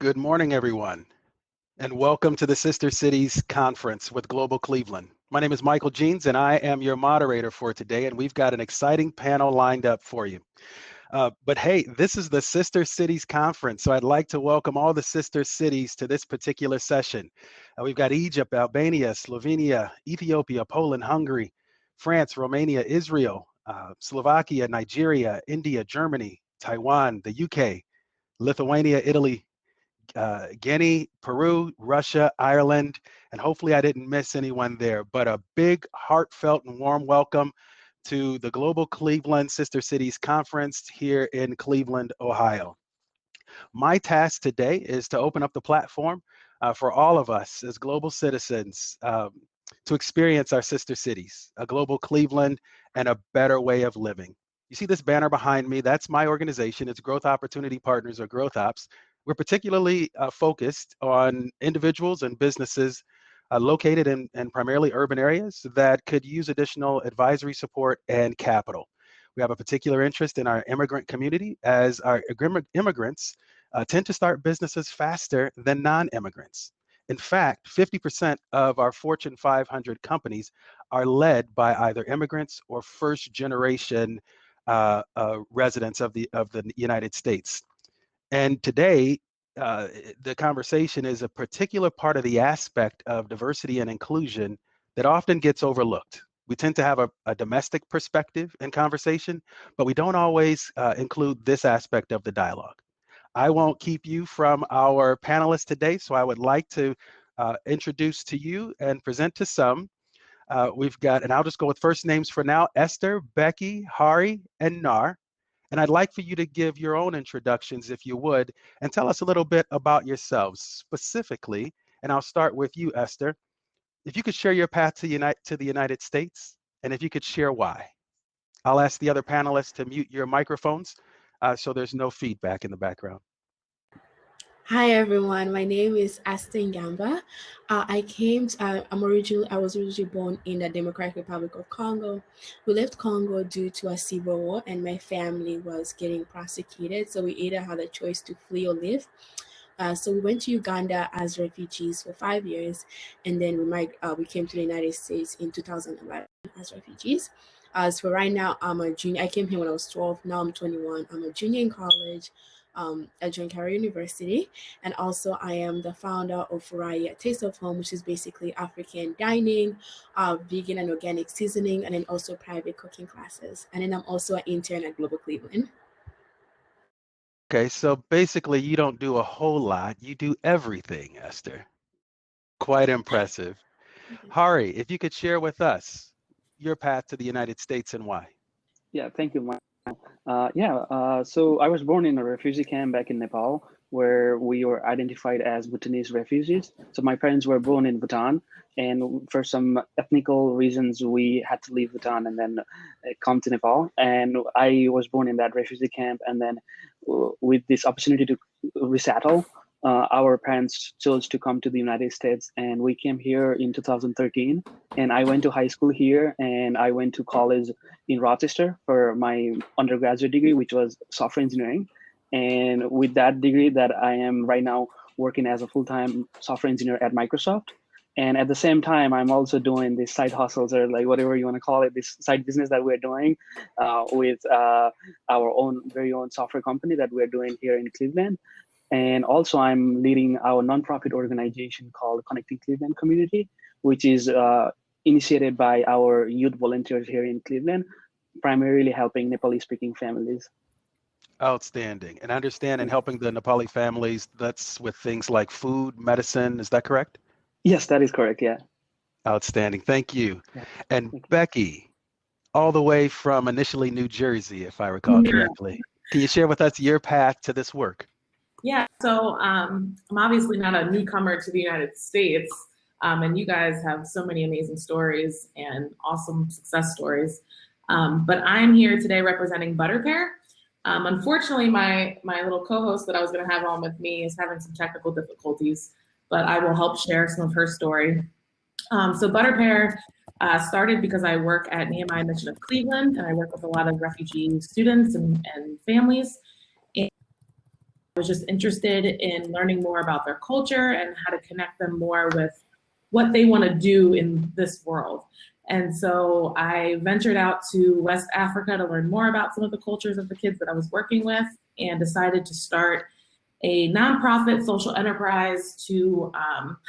Good morning, everyone, and welcome to the Sister Cities Conference with Global Cleveland. My name is Michael Jeans, and I am your moderator for today, and we've got an exciting panel lined up for you. But hey, this is the Sister Cities Conference, so I'd like to welcome all the sister cities to this particular session. We've got Egypt, Albania, Slovenia, Ethiopia, Poland, Hungary, France, Romania, Israel, Slovakia, Nigeria, India, Germany, Taiwan, the UK, Lithuania, Italy, Guinea, Peru, Russia, Ireland, and hopefully I didn't miss anyone there, but a big heartfelt and warm welcome to the Global Cleveland Sister Cities Conference here in Cleveland, Ohio. My task today is to open up the platform for all of us as global citizens to experience our sister cities, a global Cleveland, and a better way of living. You see this banner behind me? That's my organization. It's Growth Opportunity Partners, or Growth Ops. We're particularly focused on individuals and businesses located in primarily urban areas that could use additional advisory support and capital. We have a particular interest in our immigrant community, as our immigrants tend to start businesses faster than non-immigrants. In fact, 50% of our Fortune 500 companies are led by either immigrants or first-generation residents of the United States. And today, the conversation is a particular part of the aspect of diversity and inclusion that often gets overlooked. We tend to have a domestic perspective in conversation, but we don't always include this aspect of the dialogue. I won't keep you from our panelists today, so I would like to introduce to you and present to some. We've got, and I'll just go with first names for now, Esther, Becky, Hari, and Nar. And I'd like for you to give your own introductions, if you would, and tell us a little bit about yourselves specifically. And I'll start with you, Esther. If you could share your path to the United States, and if you could share why. I'll ask the other panelists to mute your microphones so there's no feedback in the background. Hi everyone, my name is Astin Gamba. I was originally born in the Democratic Republic of Congo. We left Congo due to a civil war, and my family was getting prosecuted, so we either had a choice to flee or live. So we went to Uganda as refugees for 5 years, and then we came to the United States in 2011 as refugees. So right now I'm a junior. I came here when I was 12. Now I'm 21. I'm a junior in college at John Carroll University, and also I am the founder of Furai, Taste of Home, which is basically African dining, vegan and organic seasoning, and then also private cooking classes. And then I'm also an intern at Global Cleveland. Okay, so basically you don't do a whole lot. You do everything, Esther. Quite impressive. Hari, if you could share with us your path to the United States and why. Yeah, thank you, Mike. So I was born in a refugee camp back in Nepal, where we were identified as Bhutanese refugees. So my parents were born in Bhutan, and for some ethnical reasons, we had to leave Bhutan and then come to Nepal. And I was born in that refugee camp, and then with this opportunity to resettle, our parents chose to come to the United States, and we came here in 2013. And I went to high school here, and I went to college in Rochester for my undergraduate degree, which was software engineering. And with that degree that I am right now working as a full-time software engineer at Microsoft. And at the same time, I'm also doing these side hustles, or like whatever you want to call it, this side business that we're doing with our very own software company that we're doing here in Cleveland. And also I'm leading our nonprofit organization called Connecting Cleveland Community, which is initiated by our youth volunteers here in Cleveland, primarily helping Nepali-speaking families. Outstanding. And I understand in helping the Nepali families, that's with things like food, medicine, is that correct? Yes, that is correct, yeah. Outstanding, thank you. Yeah. And Thank you. Becky, all the way from initially New Jersey, if I recall correctly. Can you share with us your path to this work? Yeah, so I'm obviously not a newcomer to the United States, and you guys have so many amazing stories and awesome success stories. But I'm here today representing Butterpear. Unfortunately, my little co-host that I was going to have on with me is having some technical difficulties, but I will help share some of her story. So Butterpear started because I work at Nehemiah Mission of Cleveland, and I work with a lot of refugee students and families. I was just interested in learning more about their culture and how to connect them more with what they want to do in this world. And so I ventured out to West Africa to learn more about some of the cultures of the kids that I was working with, and decided to start a nonprofit social enterprise to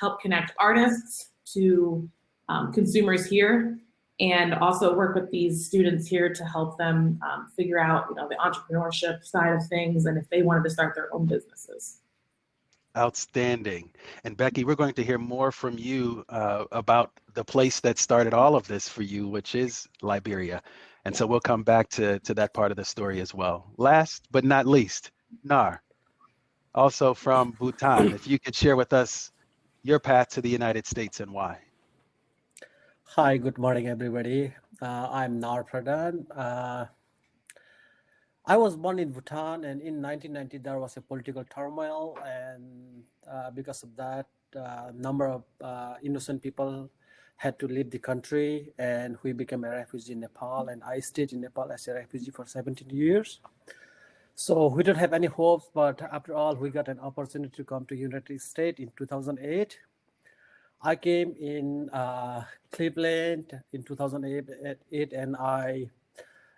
help connect artists to consumers here, and also work with these students here to help them figure out, the entrepreneurship side of things, and if they wanted to start their own businesses. Outstanding. And Becky, we're going to hear more from you about the place that started all of this for you, which is Liberia. And so we'll come back to that part of the story as well. Last but not least, Nar, also from Bhutan. If you could share with us your path to the United States and why. Hi, good morning, everybody. I'm Nar Pradhan. I was born in Bhutan, and in 1990 there was a political turmoil, and because of that, number of innocent people had to leave the country, and we became a refugee in Nepal, and I stayed in Nepal as a refugee for 17 years. So we don't have any hopes, but after all, we got an opportunity to come to United States in 2008. I came in Cleveland in 2008, and I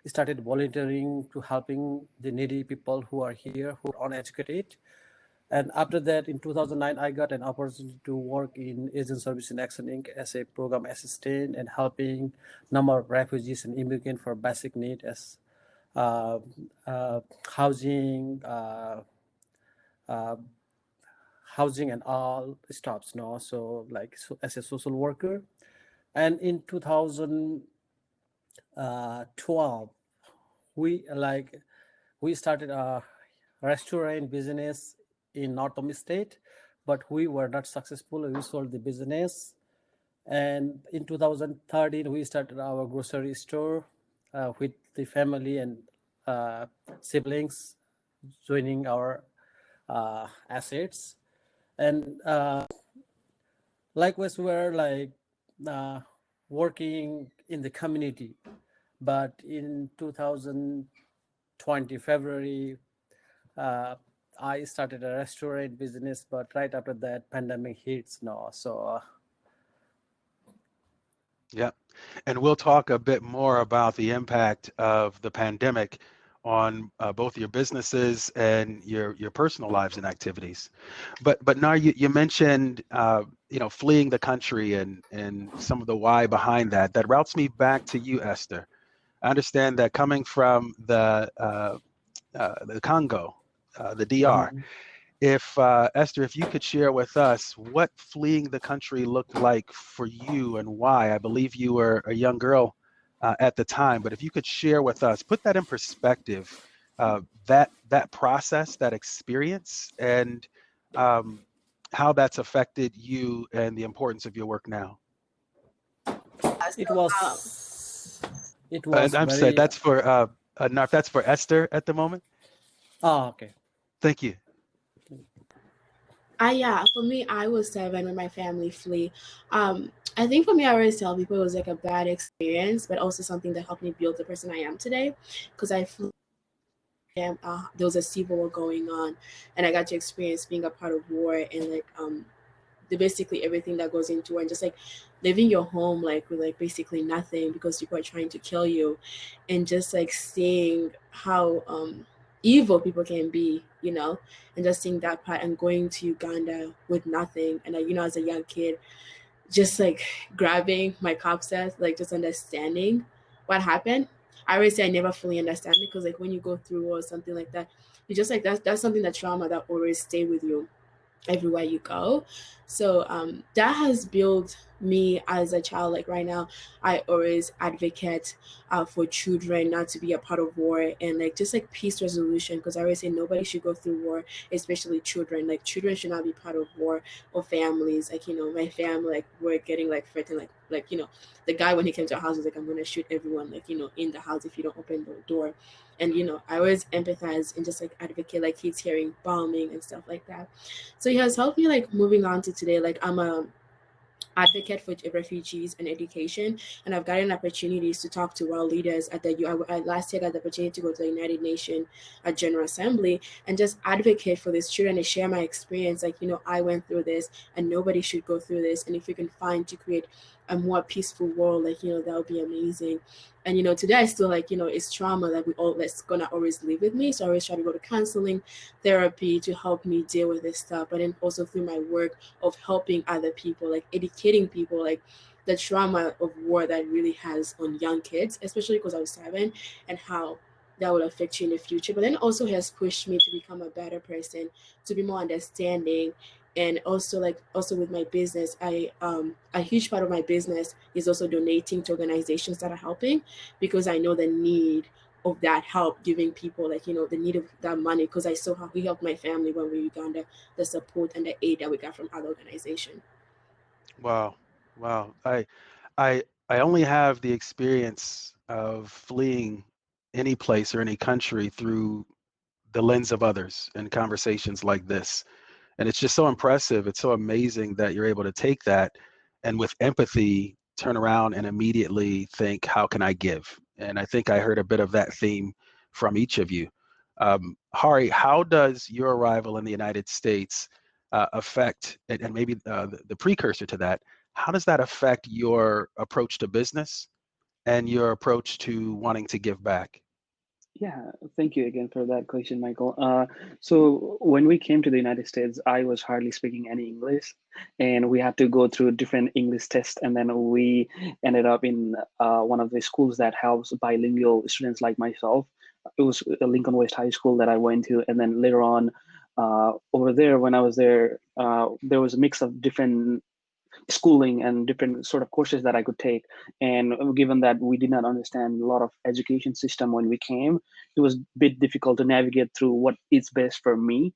started volunteering to helping the needy people who are here, who are uneducated. And after that, in 2009, I got an opportunity to work in Asian Service in Action Inc. as a program assistant and helping number of refugees and immigrants for basic needs as housing, housing and all stops now. So as a social worker. And in 2012, we started a restaurant business in Northern State, but we were not successful. We sold the business. And in 2013, we started our grocery store with the family and siblings joining our assets. And likewise, we're working in the community. But in 2020, February, I started a restaurant business, but right after that, pandemic hits now. So, Yeah, and we'll talk a bit more about the impact of the pandemic on both your businesses and your personal lives and activities. But now you mentioned fleeing the country and some of the why behind that. That routes me back to you, Esther. I understand that coming from the Congo, the DR. If Esther, if you could share with us what fleeing the country looked like for you and why. I believe you were a young girl at the time, but if you could share with us, put that in perspective, that process, that experience, and how that's affected you and the importance of your work now. it was And I'm sorry, that's for Narf, that's for Esther at the moment. Oh, okay. Thank you. Yeah, for me, I was 7 when my family flee. I think for me, I always tell people it was like a bad experience, but also something that helped me build the person I am today. Because I flew, there was a civil war going on, and I got to experience being a part of war and basically everything that goes into it, and just living your home with basically nothing because people are trying to kill you, and just seeing how evil people can be, and just seeing that part, and going to Uganda with nothing, and as a young kid, just grabbing my cop set, just understanding what happened. I always say I never fully understand it because when you go through or something like that, you just that's something, that trauma that always stay with you everywhere you go. So that has built me as a child. Right now, I always advocate for children not to be a part of war, and just peace resolution, because I always say nobody should go through war, especially children. Children should not be part of war, or families. My family, we're getting threatened, the guy, when he came to our house, was I'm gonna shoot everyone in the house if you don't open the door. And I always empathize and just advocate kids hearing bombing and stuff like that. So it has helped me moving on to today. I'm a advocate for refugees and education, and I've gotten opportunities to talk to world leaders at the last year I got the opportunity to go to the United Nations General Assembly and just advocate for these children and share my experience. Like, I went through this and nobody should go through this, and if we can find to create a more peaceful world, like, that would be amazing. And today I still, like, it's trauma that that's gonna always live with me, so I always try to go to counseling, therapy to help me deal with this stuff, but then also through my work of helping other people, like educating people, like the trauma of war that really has on young kids, especially because I was 7, and how that will affect you in the future. But then also has pushed me to become a better person, to be more understanding. And also, like, also with my business, a huge part of my business is also donating to organizations that are helping, because I know the need of that help, giving people, like, the need of that money, because I saw how we helped my family when we were in Uganda, the support and the aid that we got from other organizations. Wow. Wow. I only have the experience of fleeing any place or any country through the lens of others and conversations like this. And it's just so impressive. It's so amazing that you're able to take that and with empathy turn around and immediately think, how can I give? And I think I heard a bit of that theme from each of you. Hari, how does your arrival in the United States affect, and maybe the precursor to that, how does that affect your approach to business and your approach to wanting to give back? Yeah, thank you again for that question, Michael. So when we came to the United States, I was hardly speaking any English, and we had to go through different English tests, and then we ended up in one of the schools that helps bilingual students like myself. It was Lincoln West High School that I went to, and then later on, over there, when I was there, there was a mix of different schooling and different sort of courses that I could take. And given that we did not understand a lot of education system when we came, it was a bit difficult to navigate through what is best for me,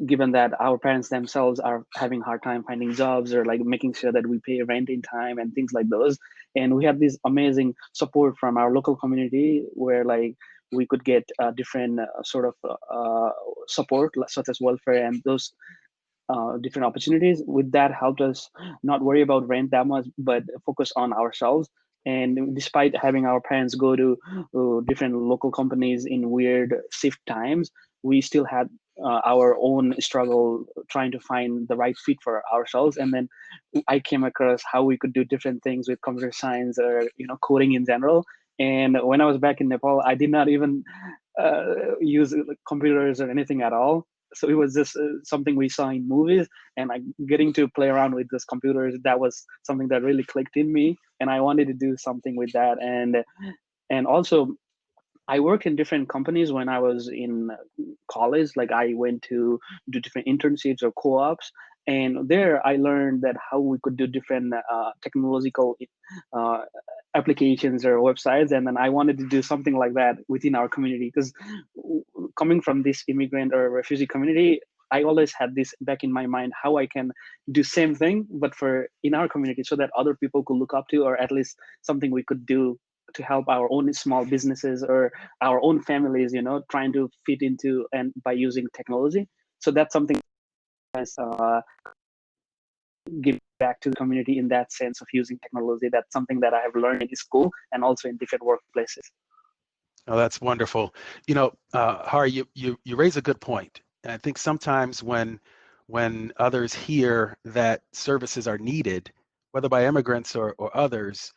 given that our parents themselves are having a hard time finding jobs or like making sure that we pay rent in time and things like those. And we had this amazing support from our local community where like we could get different sort of support such as welfare and those different opportunities. With that helped us not worry about rent that much, but focus on ourselves. And despite having our parents go to different local companies in weird shift times, we still had our own struggle trying to find the right fit for ourselves. And then I came across how we could do different things with computer science or coding in general. And when I was back in Nepal, I did not even use computers or anything at all. So it was just something we saw in movies, and like getting to play around with this computers, that was something that really clicked in me, and I wanted to do something with that. And also I work in different companies when I was in college. Like I went to do different internships or co-ops, and there I learned that how we could do different technological uh, applications or websites. And then I wanted to do something like that within our community, because coming from this immigrant or refugee community, I always had this back in my mind how I can do same thing but for in our community, so that other people could look up to, or at least something we could do to help our own small businesses or our own families, trying to fit into and by using technology. So that's something as give back to the community in that sense of using technology. That's something that I have learned in school and also in different workplaces. Oh, that's wonderful. Hari, you raise a good point. And I think sometimes when others hear that services are needed, whether by immigrants or others,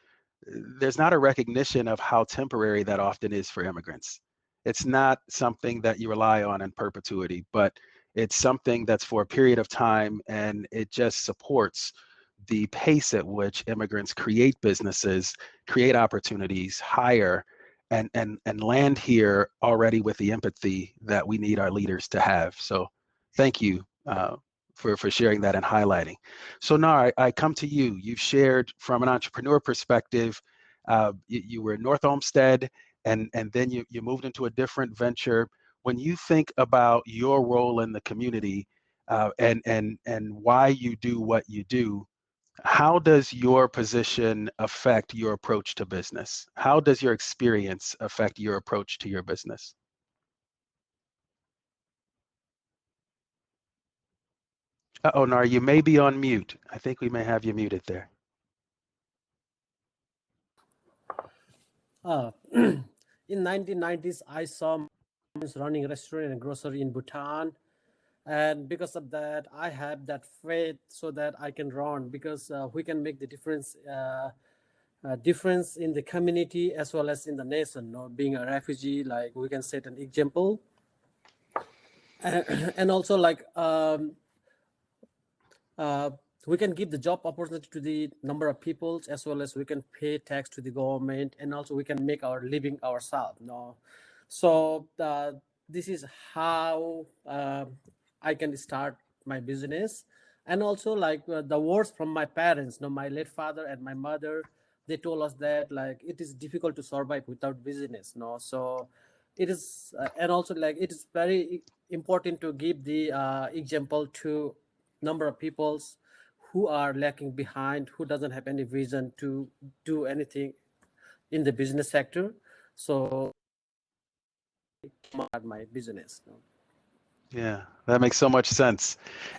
there's not a recognition of how temporary that often is for immigrants. It's not something that you rely on in perpetuity, but it's something that's for a period of time, and it just supports the pace at which immigrants create businesses, create opportunities, hire, and land here already with the empathy that we need our leaders to have. So thank you for sharing that and highlighting. So now I come to you. You've shared from an entrepreneur perspective. You were in North Olmsted, and then you moved into a different venture. When you think about your role in the community and why you do what you do, how does your position affect your approach to business? How does your experience affect your approach to your business? Uh-oh, Nar, you may be on mute. I think we may have you muted there. In 1990s, I saw my parents running a restaurant and grocery in Bhutan. And because of that, I have that faith so that I can run, because we can make the difference in the community as well as in the nation. No? Being a refugee, like, we can set an example. And also, like, we can give the job opportunity to the number of people, as well as we can pay tax to the government, and also we can make our living ourselves. No, so this is how I can start my business. And also, like, the words from my parents, no, my late father and my mother, they told us that, like, it is difficult to survive without business. No, so it is, and also, like, it is very important to give the example to number of peoples who are lacking behind, who doesn't have any vision to do anything in the business sector. So my business. Yeah, that makes so much sense.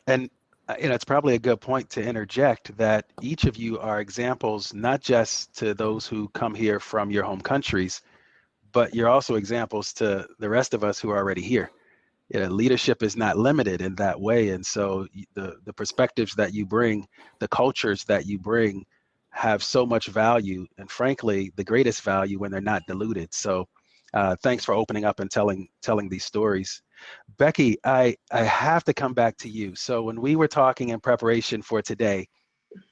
And it's probably a good point to interject that each of you are examples, not just to those who come here from your home countries, but you're also examples to the rest of us who are already here. Leadership is not limited in that way. And so the perspectives that you bring, the cultures that you bring have so much value, and frankly, the greatest value when they're not diluted. So thanks for opening up and telling these stories. Becky, I have to come back to you. So when we were talking in preparation for today,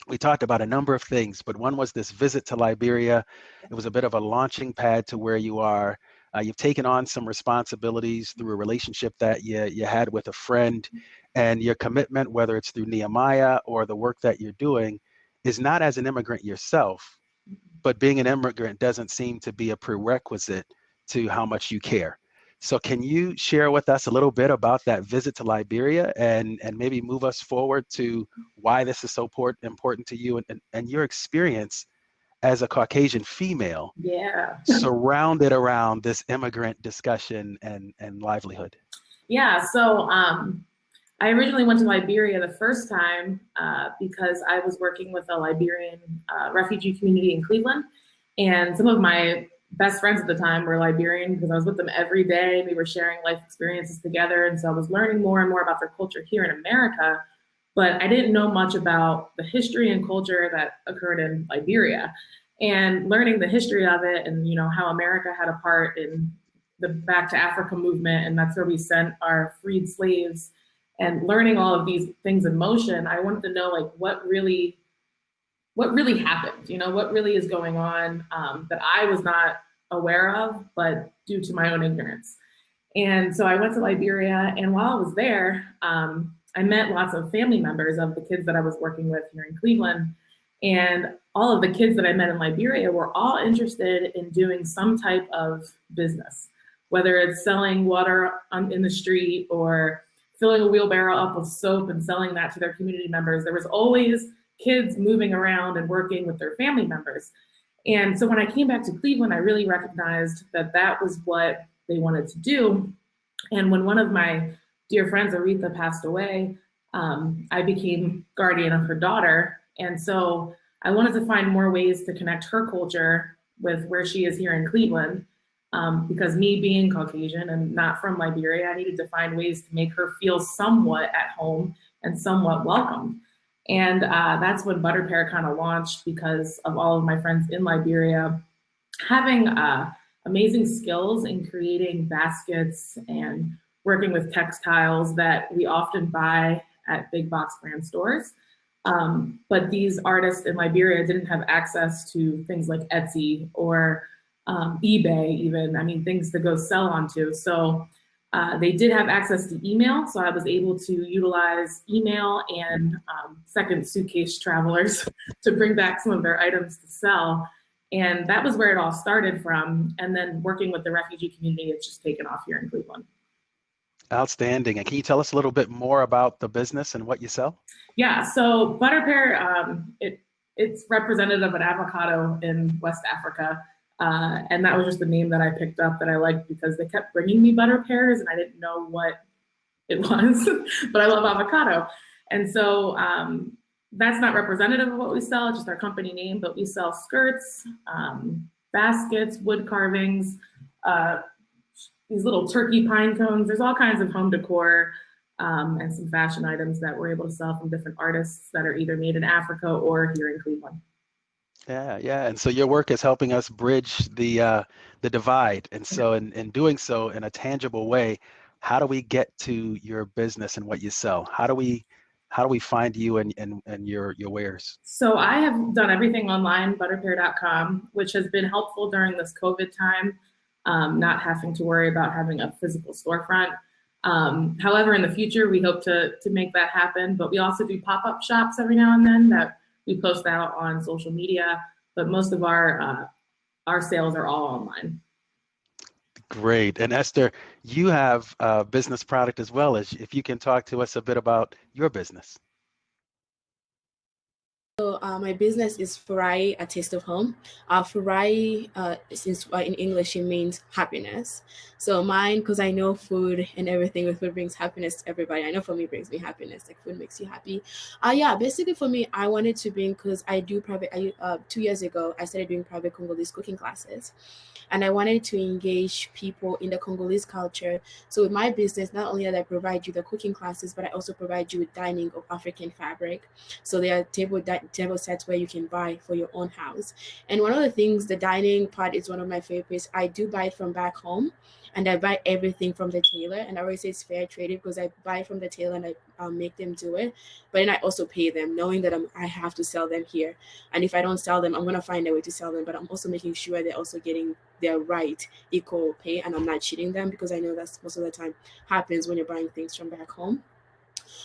we talked about a number of things, but one was this visit to Liberia. It was a bit of a launching pad to where you are. You've taken on some responsibilities through a relationship that you had with a friend, and your commitment, whether it's through Nehemiah or the work that you're doing, is not as an immigrant yourself, but being an immigrant doesn't seem to be a prerequisite to how much you care. So can you share with us a little bit about that visit to Liberia, and maybe move us forward to why this is so important to you, and your experience as a Caucasian female, surrounded around this immigrant discussion and livelihood? Yeah, so I originally went to Liberia the first time because I was working with a Liberian refugee community in Cleveland, and some of my best friends at the time were Liberian because I was with them every day. We were sharing life experiences together, and so I was learning more and more about their culture here in America, but I didn't know much about the history and culture that occurred in Liberia. And learning the history of it, and how America had a part in the Back to Africa movement, and that's where we sent our freed slaves, and learning all of these things in motion, I wanted to know, like, what really happened, what really is going on that I was not aware of, but due to my own ignorance. And so I went to Liberia, and while I was there, I met lots of family members of the kids that I was working with here in Cleveland. And all of the kids that I met in Liberia were all interested in doing some type of business, whether it's selling water in the street or filling a wheelbarrow up with soap and selling that to their community members. There was always kids moving around and working with their family members. And so when I came back to Cleveland, I really recognized that that was what they wanted to do. And when one of my dear friends, Aretha, passed away, I became guardian of her daughter. And so I wanted to find more ways to connect her culture with where she is here in Cleveland, because me being Caucasian and not from Liberia, I needed to find ways to make her feel somewhat at home and somewhat welcomed. And that's when Butterpear kind of launched, because of all of my friends in Liberia having amazing skills in creating baskets and working with textiles that we often buy at big box brand stores. But these artists in Liberia didn't have access to things like Etsy or eBay even, things to go sell onto. So they did have access to email, so I was able to utilize email and second suitcase travelers to bring back some of their items to sell. And that was where it all started from. And then working with the refugee community, it's just taken off here in Cleveland. Outstanding. And can you tell us a little bit more about the business and what you sell? Yeah, so Butterpear, it's representative of an avocado in West Africa. And that was just the name that I picked up that I liked, because they kept bringing me butter pears and I didn't know what it was, but I love avocado. And so that's not representative of what we sell, just our company name, but we sell skirts, baskets, wood carvings, these little turkey pine cones. There's all kinds of home decor and some fashion items that we're able to sell from different artists that are either made in Africa or here in Cleveland. Yeah. And so your work is helping us bridge the divide. And so in doing so in a tangible way, how do we get to your business and what you sell? How do we find you and your wares? So I have done everything online, butterpear.com, which has been helpful during this COVID time, not having to worry about having a physical storefront. However, in the future, we hope to make that happen, but we also do pop-up shops every now and then that we post out on social media, but most of our sales are all online. Great. And Esther, you have a business product as well. As if you can talk to us a bit about your business. So my business is Furai, a taste of home. Furai, since in English it means happiness. So mine, because I know food and everything with food brings happiness to everybody. I know for me it brings me happiness. Like food makes you happy. Yeah, basically for me, I wanted to bring, because I do private. 2 years ago, I started doing private Congolese cooking classes. And I wanted to engage people in the Congolese culture. So with my business, not only that I provide you the cooking classes, but I also provide you with dining of African fabric. So there are table sets where you can buy for your own house. And one of the things, the dining part is one of my favorites. I do buy it from back home, and I buy everything from the tailor. And I always say it's fair trading because I buy from the tailor and I make them do it. But then I also pay them, knowing that I have to sell them here. And if I don't sell them, I'm going to find a way to sell them. But I'm also making sure they're also getting their right equal pay, and I'm not cheating them, because I know that's most of the time happens when you're buying things from back home.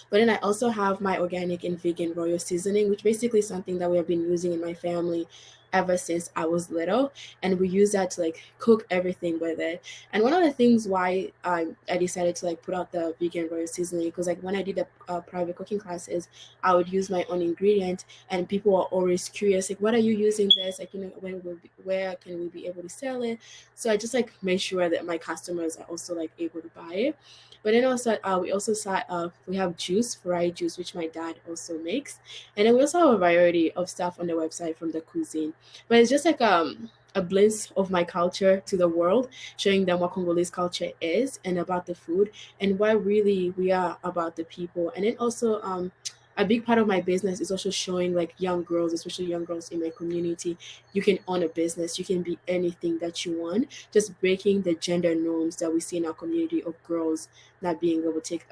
But then I also have my organic and vegan royal seasoning, which basically is something that we have been using in my family ever since I was little, and we use that to like cook everything with it. And one of the things why I decided to like put out the vegan royal seasoning, because like when I did the private cooking classes, I would use my own ingredient, and people are always curious, like, what are you using this? Like, where can we be able to sell it? So I just like make sure that my customers are also like able to buy it. But then also, we have juice, fried juice, which my dad also makes. And then we also have a variety of stuff on the website from the cuisine. But it's just like a glimpse of my culture to the world, showing them what Congolese culture is and about the food, and what really we are about the people. And then also, a big part of my business is also showing like young girls, especially young girls in my community, you can own a business, you can be anything that you want, just breaking the gender norms that we see in our community of girls not being able to take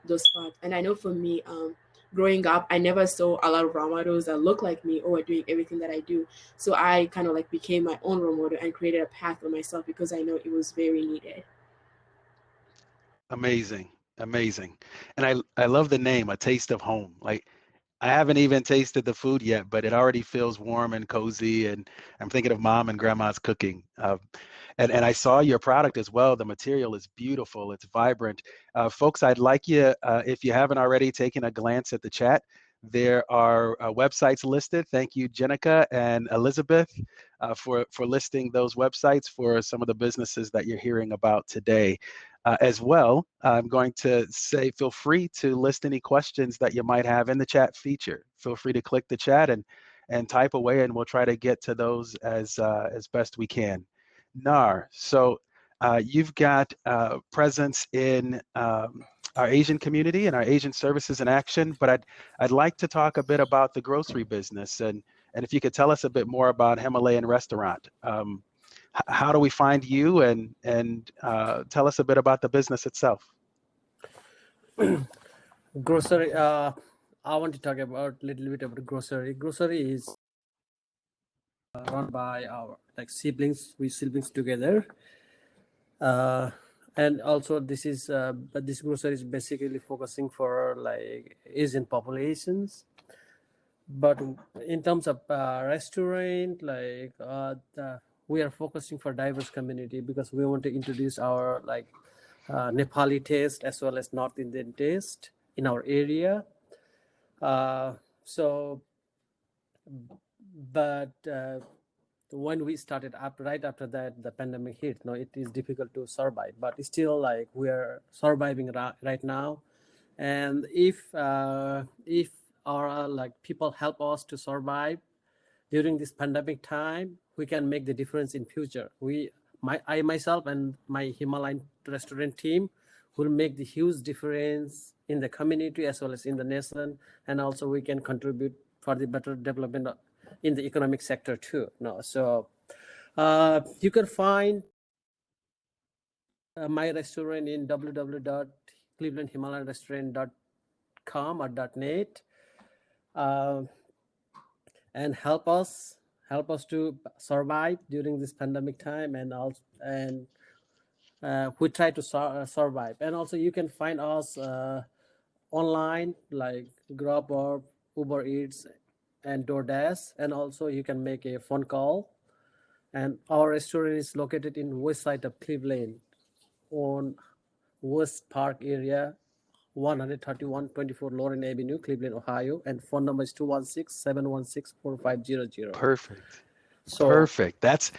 those paths. And I know for me, growing up, I never saw a lot of role models that look like me or were doing everything that I do. So I kind of like became my own role model and created a path for myself, because I know it was very needed. Amazing. And I love the name, A Taste of Home. Like, I haven't even tasted the food yet, but it already feels warm and cozy, and I'm thinking of mom and grandma's cooking. And I saw your product as well. The material is beautiful. It's vibrant. Folks, I'd like you, if you haven't already, taken a glance at the chat. There are websites listed. Thank you, Jenica and Elizabeth, for listing those websites for some of the businesses that you're hearing about today. As well, I'm going to say, feel free to list any questions that you might have in the chat feature. Feel free to click the chat and type away, and we'll try to get to those as best we can. Nar, so you've got presence in our Asian community and our Asian services in action, but I'd like to talk a bit about the grocery business, and if you could tell us a bit more about Himalayan Restaurant. How do we find you, and tell us a bit about the business itself? Grocery. I want to talk about a little bit about grocery. Grocery is run by our siblings. We siblings together, and also this is but this grocery is basically focusing for Asian populations. But in terms of restaurant, we are focusing for diverse community, because we want to introduce our Nepali taste as well as North Indian taste in our area. When we started right after that, the pandemic hit. It is difficult to survive, but still we are surviving right now, And if our like people help us to survive during this pandemic time, we can make the difference in future. I myself and my Himalayan restaurant team will make the huge difference in the community as well as in the nation, and also we can contribute for the better development in the economic sector too. No, so you can find my restaurant in www.clevelandhimalayanrestaurant.com or .net, and help us to survive during this pandemic time, and also we try to survive. And also you can find us online like Grab or Uber Eats and DoorDash, and also you can make a phone call. And our restaurant is located in west side of Cleveland on West Park area, 13124 Lauren Avenue, Cleveland, Ohio, and phone number is 216-716-4500. Perfect. So Perfect. That's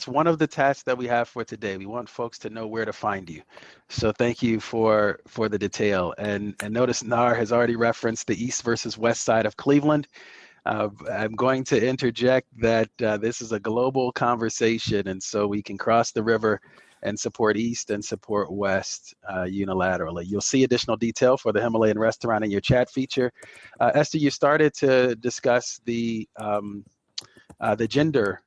one of the tasks that we have for today. We want folks to know where to find you. So thank you for the detail. And notice Nar has already referenced the east versus west side of Cleveland. I'm going to interject that this is a global conversation, and so we can cross the river and support east and support west unilaterally. You'll see additional detail for the Himalayan restaurant in your chat feature. Esther, you started to discuss the gender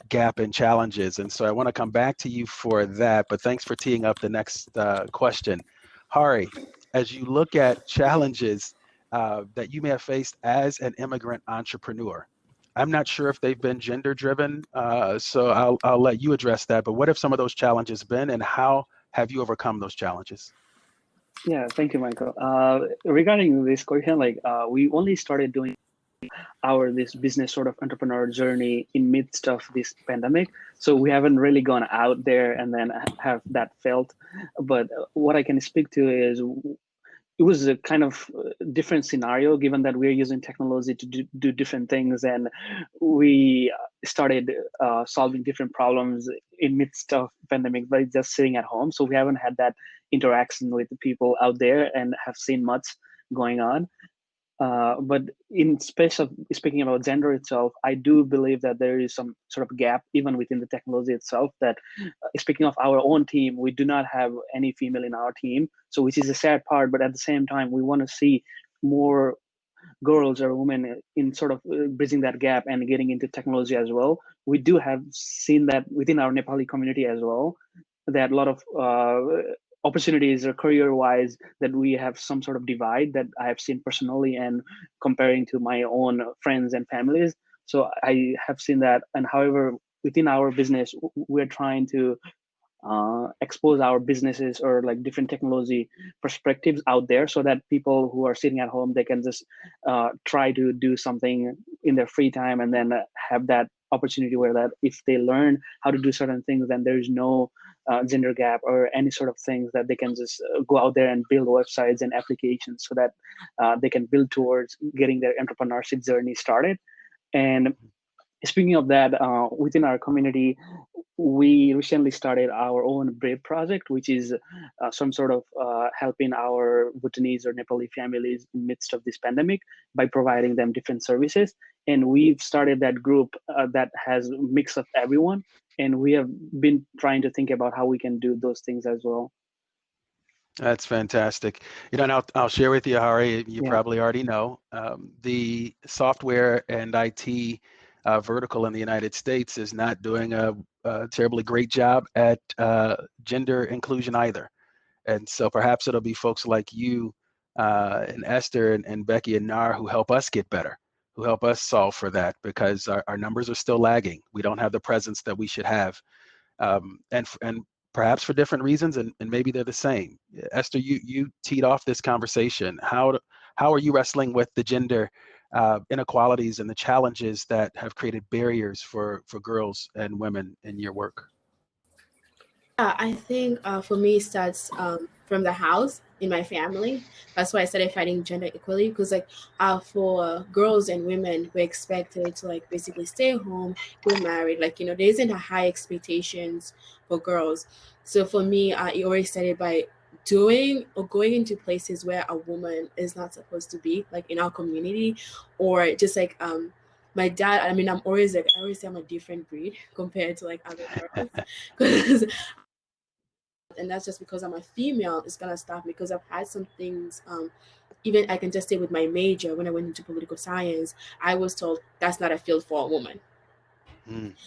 gap and challenges, and so I want to come back to you for that, but thanks for teeing up the next question. Hari, as you look at challenges that you may have faced as an immigrant entrepreneur, I'm not sure if they've been gender driven, so I'll let you address that, but what have some of those challenges been, and how have you overcome those challenges? Yeah, thank you, Michael. Regarding this question, like we only started doing this business sort of entrepreneur journey in midst of this pandemic, so we haven't really gone out there and then have that felt. But what I can speak to is it was a kind of different scenario, given that we're using technology to do different things, and we started solving different problems in midst of pandemic by just sitting at home. So we haven't had that interaction with the people out there and have seen much going on. But in space of speaking about gender itself, I do believe that there is some sort of gap even within the technology itself. That speaking of our own team, we do not have any female in our team, so which is a sad part. But at the same time, we want to see more girls or women in sort of bridging that gap and getting into technology as well. We do have seen that within our Nepali community as well, that a lot of opportunities or career-wise that we have some sort of divide that I have seen personally and comparing to my own friends and families. So I have seen that. And however, within our business, we're trying to expose our businesses or like different technology perspectives out there, so that people who are sitting at home, they can just try to do something in their free time, and then have that opportunity where that if they learn how to do certain things, then there is no gender gap or any sort of things, that they can just go out there and build websites and applications, so that they can build towards getting their entrepreneurship journey started. And speaking of that, within our community, we recently started our own Brave project, which is some sort of helping our Bhutanese or Nepali families in midst of this pandemic by providing them different services. And we've started that group that has a mix of everyone. And we have been trying to think about how we can do those things as well. That's fantastic. You know, and I'll share with you, Hari, you probably already know, the software and IT vertical in the United States is not doing a terribly great job at gender inclusion either. And so perhaps it'll be folks like you and Esther and Becky and Nar who help us get better, who help us solve for that, because our numbers are still lagging. We don't have the presence that we should have. And perhaps for different reasons, and maybe they're the same. Esther, you teed off this conversation. How are you wrestling with the gender inequalities and the challenges that have created barriers for girls and women in your work? I think for me, it starts from the house in my family. That's why I started fighting gender equality, because like for girls and women, we're expected to like basically stay home, get married. Like, you know, there isn't a high expectations for girls. So for me, it already started by doing or going into places where a woman is not supposed to be, like in our community, or just like my dad. I mean, I always say I'm a different breed compared to like other girls, because and that's just because I'm a female. It's gonna stop me because I've had some things. Even I can just say with my major, when I went into political science, I was told that's not a field for a woman.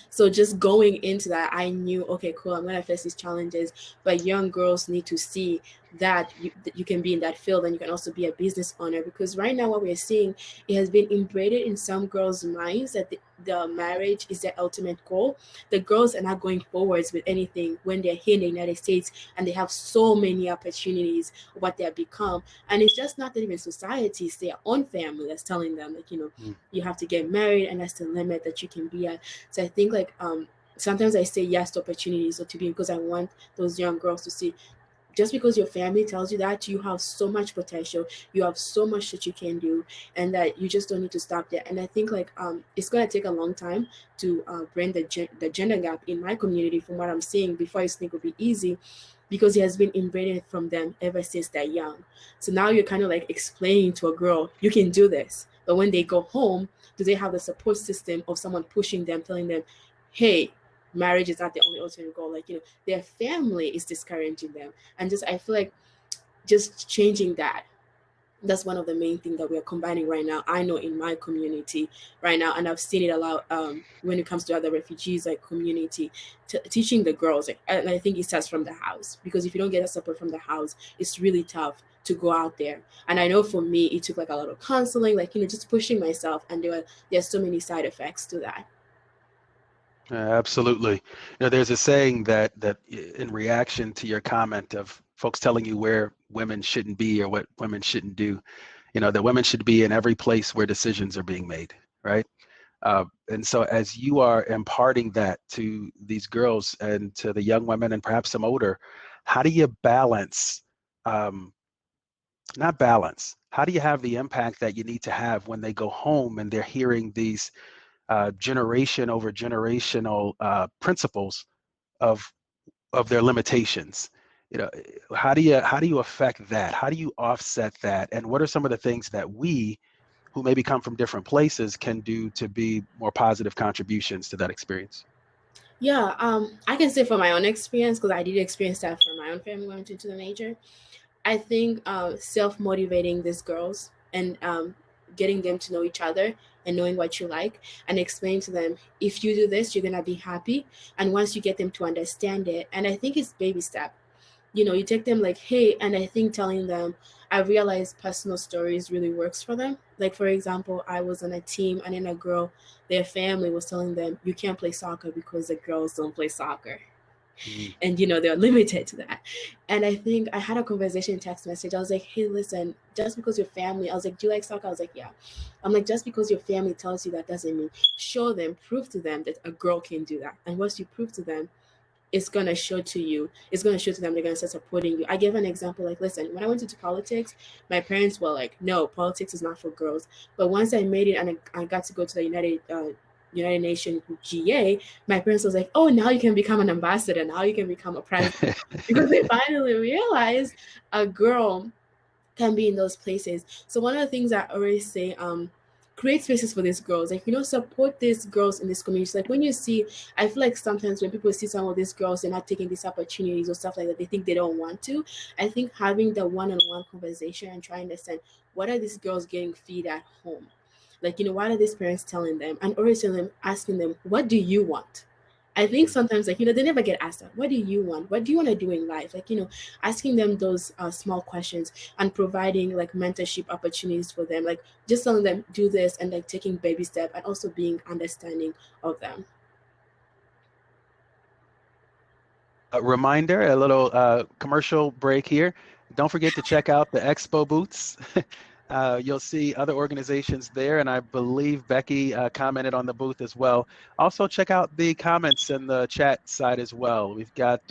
So just going into that, I knew, okay, cool, I'm going to face these challenges, but young girls need to see that you can be in that field, and you can also be a business owner, because right now what we're seeing, it has been embedded in some girls' minds that the marriage is their ultimate goal. The girls are not going forwards with anything when they're here in the United States, and they have so many opportunities of what they have become. And it's just not that even society, it's their own family that's telling them, like, you have to get married, and that's the limit that you can be at. So I think like sometimes I say yes to opportunities or to be, because I want those young girls to see, just because your family tells you that, you have so much potential, you have so much that you can do, and that you just don't need to stop there. And I think like it's going to take a long time to bring the gender gap in my community. From what I'm seeing, before I think it will be easy, because it has been embedded from them ever since they're young. So now you're kind of like explaining to a girl, you can do this, but when they go home, do they have the support system of someone pushing them, telling them, hey, marriage is not the only ultimate goal? Like, their family is discouraging them. And just, I feel like just changing that's one of the main things that we're combining right now. I know in my community right now, and I've seen it a lot when it comes to other refugees, like community, teaching the girls. And I think it starts from the house, because if you don't get the support from the house, it's really tough to go out there. And I know for me, it took like a lot of counseling, like, just pushing myself, and there's so many side effects to that. Absolutely. There's a saying that in reaction to your comment of folks telling you where women shouldn't be or what women shouldn't do, that women should be in every place where decisions are being made, right? And so as you are imparting that to these girls and to the young women and perhaps some older, how do you balance, not balance, how do you have the impact that you need to have when they go home and they're hearing these generation over generational principles of their limitations? How do you affect that? How do you offset that? And what are some of the things that we, who maybe come from different places, can do to be more positive contributions to that experience? Yeah, I can say from my own experience, because I did experience that for my own family when I went into the major. I think self-motivating these girls and getting them to know each other and knowing what you like, and explain to them, if you do this, you're going to be happy. And once you get them to understand it, and I think it's baby step, you take them like, hey, and I think telling them, I realized personal stories really works for them. Like, for example, I was on a team, and then a girl, their family was telling them, you can't play soccer because the girls don't play soccer. And they're limited to that. And I think I had a conversation, text message. I was like, hey, listen, just because your family, I was like, do you like soccer? I was like, yeah. I'm like, just because your family tells you that doesn't mean, show them, prove to them that a girl can do that. And once you prove to them, it's going to show to you, it's going to show to them, they're going to start supporting you. I gave an example, like, listen, when I went into politics, my parents were like, no, politics is not for girls. But once I made it, and I got to go to the United Nations GA, my parents was like, oh, now you can become an ambassador, now you can become a president. Because they finally realized a girl can be in those places. So one of the things I always say, create spaces for these girls, like, support these girls in this community. Like, when you see, I feel like sometimes when people see some of these girls, they're not taking these opportunities or stuff like that, they think they don't want to. I think having the one-on-one conversation and trying to understand, what are these girls getting fed at home? Like, what are these parents telling them? And always telling them, asking them, what do you want? I think sometimes, like, they never get asked that. What do you want? What do you want to do in life? Like, asking them those small questions, and providing like mentorship opportunities for them, like just telling them, do this, and like taking baby step, and also being understanding of them. A reminder, a little commercial break here. Don't forget to check out the expo booths. You'll see other organizations there, and I believe Becky commented on the booth as well. Also, check out the comments in the chat side as well. We've got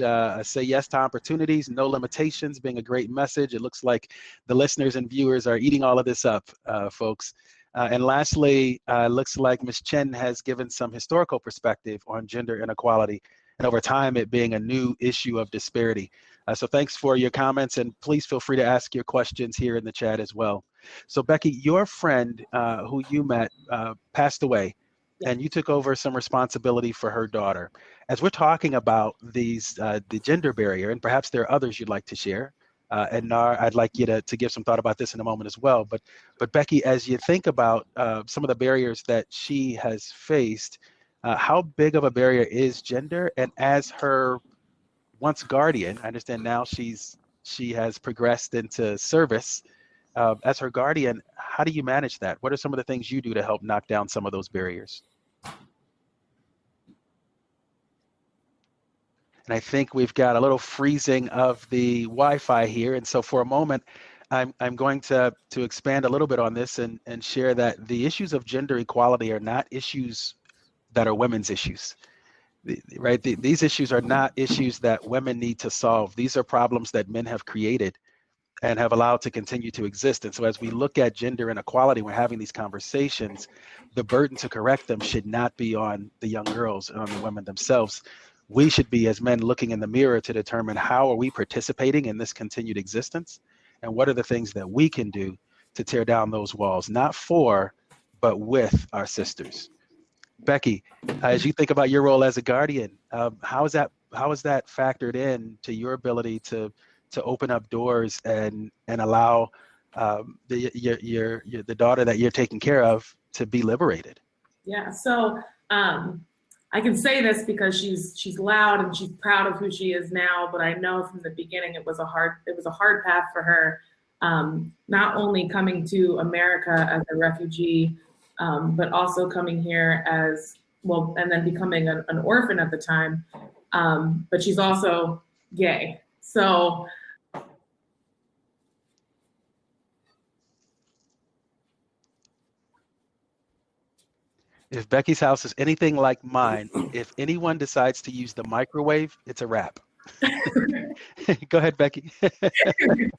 Say Yes to Opportunities, No Limitations being a great message. It looks like the listeners and viewers are eating all of this up, folks. And lastly, looks like Ms. Chen has given some historical perspective on gender inequality, and over time it being a new issue of disparity. So thanks for your comments, and please feel free to ask your questions here in the chat as well. So Becky, your friend who you met passed away, and you took over some responsibility for her daughter. As we're talking about these, the gender barrier, and perhaps there are others you'd like to share, and Nar, I'd like you to give some thought about this in a moment as well. But Becky, as you think about some of the barriers that she has faced, how big of a barrier is gender? And as her once guardian, I understand now she has progressed into service. As her guardian, how do you manage that? What are some of the things you do to help knock down some of those barriers? And I think we've got a little freezing of the Wi-Fi here. And so for a moment, I'm going to expand a little bit on this and share that the issues of gender equality are not issues that are women's issues. Right? These issues are not issues that women need to solve. These are problems that men have created and have allowed to continue to exist. And so as we look at gender inequality, we're having these conversations, the burden to correct them should not be on the young girls and on the women themselves. We should be, as men, looking in the mirror to determine how are we participating in this continued existence, and what are the things that we can do to tear down those walls, not for, but with our sisters. Becky, as you think about your role as a guardian, how is that factored in to your ability to open up doors and allow the daughter that you're taking care of to be liberated? Yeah, so I can say this because she's loud and she's proud of who she is now, but I know from the beginning it was a hard path for her, not only coming to America as a refugee, but also coming here as well, and then becoming an orphan at the time. But she's also gay, so. If Becky's house is anything like mine, if anyone decides to use the microwave, it's a wrap. Go ahead, Becky.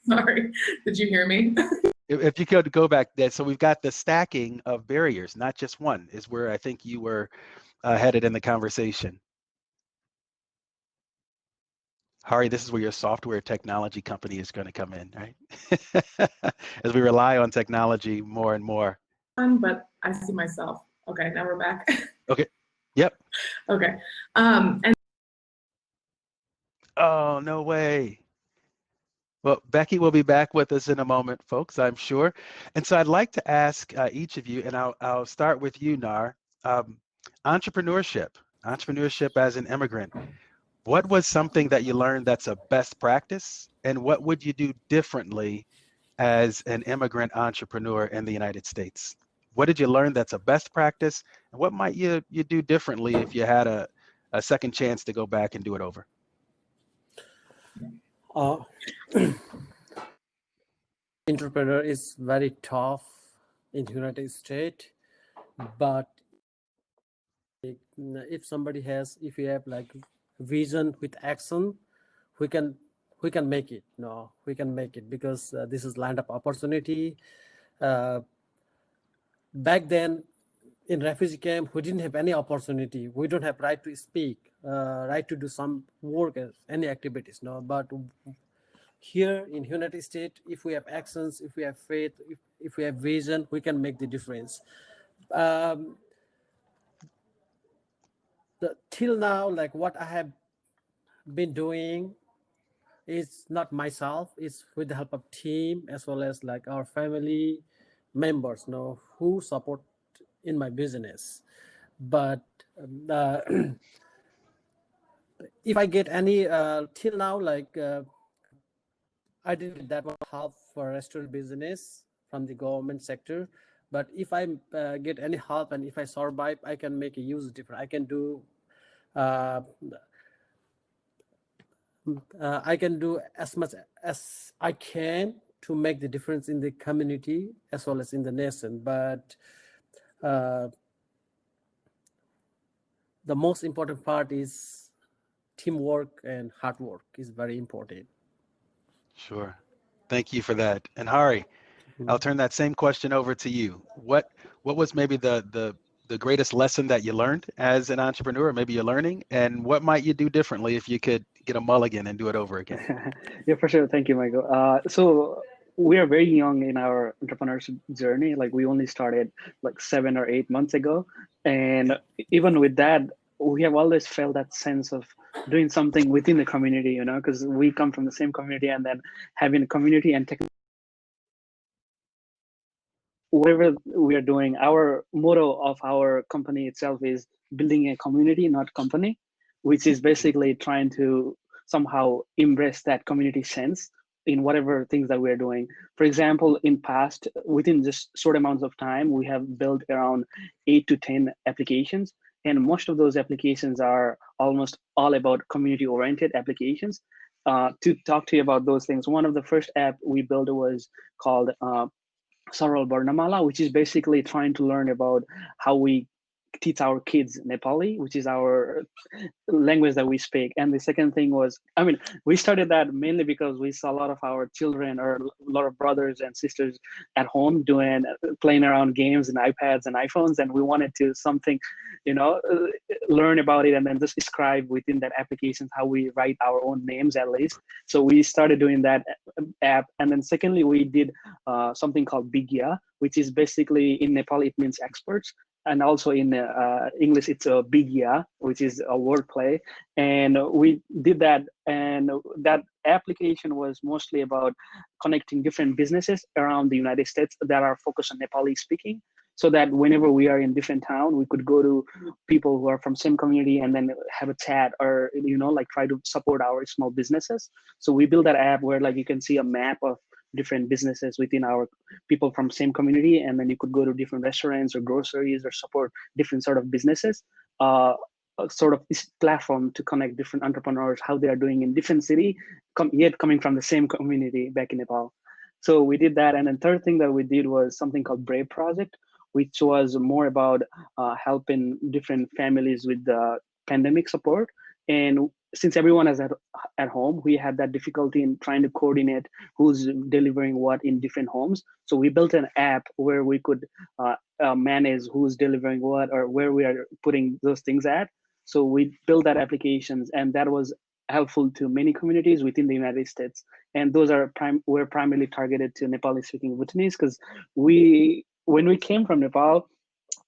Sorry, did you hear me? If you could go back there. So we've got the stacking of barriers, not just one, is where I think you were headed in the conversation. Hari, this is where your software technology company is going to come in, right? As we rely on technology more and more. But I see myself. Okay, now we're back. Okay. Yep. Okay. And oh, no way. Well, Becky will be back with us in a moment, folks, I'm sure. And so I'd like to ask each of you, and I'll start with you, Nar. Entrepreneurship as an immigrant. What was something that you learned that's a best practice, and what would you do differently as an immigrant entrepreneur in the United States? What did you learn that's a best practice, and what might you do differently if you had a second chance to go back and do it over? Entrepreneur is very tough in the United States, but if you have like vision with action, we can make it. No, we can make it, because this is land of opportunity. Back then in refugee camp, we didn't have any opportunity. We don't have right to speak, right to do some work, any activities. No, but here in United States, if we have actions, if we have faith, if we have vision, we can make the difference. Till now, like what I have been doing is not myself, it's with the help of team, as well as like our family members, who support in my business. But if I get any till now, like I didn't get that much help for restaurant business from the government sector. But if I get any help, and if I survive, I can make a huge difference. I can do as much as I can to make the difference in the community as well as in the nation. But the most important part is teamwork, and hard work is very important. Sure. Thank you for that. And Hari, I'll turn that same question over to you. What was maybe the the greatest lesson that you learned as an entrepreneur, maybe you're learning, and what might you do differently if you could get a mulligan and do it over again? Yeah, for sure. Thank you, Michael. So we are very young in our entrepreneurship journey. Like we only started like 7 or 8 months ago, and even with that, we have always felt that sense of doing something within the community. You know, because we come from the same community, and then having a community and whatever we are doing, our motto of our company itself is building a community, not company, which is basically trying to somehow embrace that community sense in whatever things that we're doing. For example, in past, within just short amounts of time, we have built around 8 to 10 applications. And most of those applications are almost all about community-oriented applications. To talk to you about those things, one of the first app we built was called Saral Barnamala, which is basically trying to learn about how we teach our kids Nepali, which is our language that we speak. And the second thing was, I mean, we started that mainly because we saw a lot of our children or a lot of brothers and sisters at home playing around games and iPads and iPhones, and we wanted to something, learn about it and then just describe within that application how we write our own names at least. So we started doing that app, and then secondly we did something called Bigya, which is basically in Nepal it means experts. And also in English, it's a Bigya, which is a wordplay. And we did that, and that application was mostly about connecting different businesses around the United States that are focused on Nepali speaking, so that whenever we are in different town, we could go to people who are from same community and then have a chat or, like try to support our small businesses. So we built that app where like you can see a map of different businesses within our people from same community, and then you could go to different restaurants or groceries or support different sort of businesses, a sort of this platform to connect different entrepreneurs, how they are doing in different city, yet coming from the same community back in Nepal. So we did that. And then third thing that we did was something called Brave Project, which was more about helping different families with the pandemic support. And since everyone is at home, we had that difficulty in trying to coordinate who's delivering what in different homes. So we built an app where we could manage who's delivering what or where we are putting those things at. So we built that applications, and that was helpful to many communities within the United States. And those are were primarily targeted to Nepali-speaking Bhutanese, because when we came from Nepal,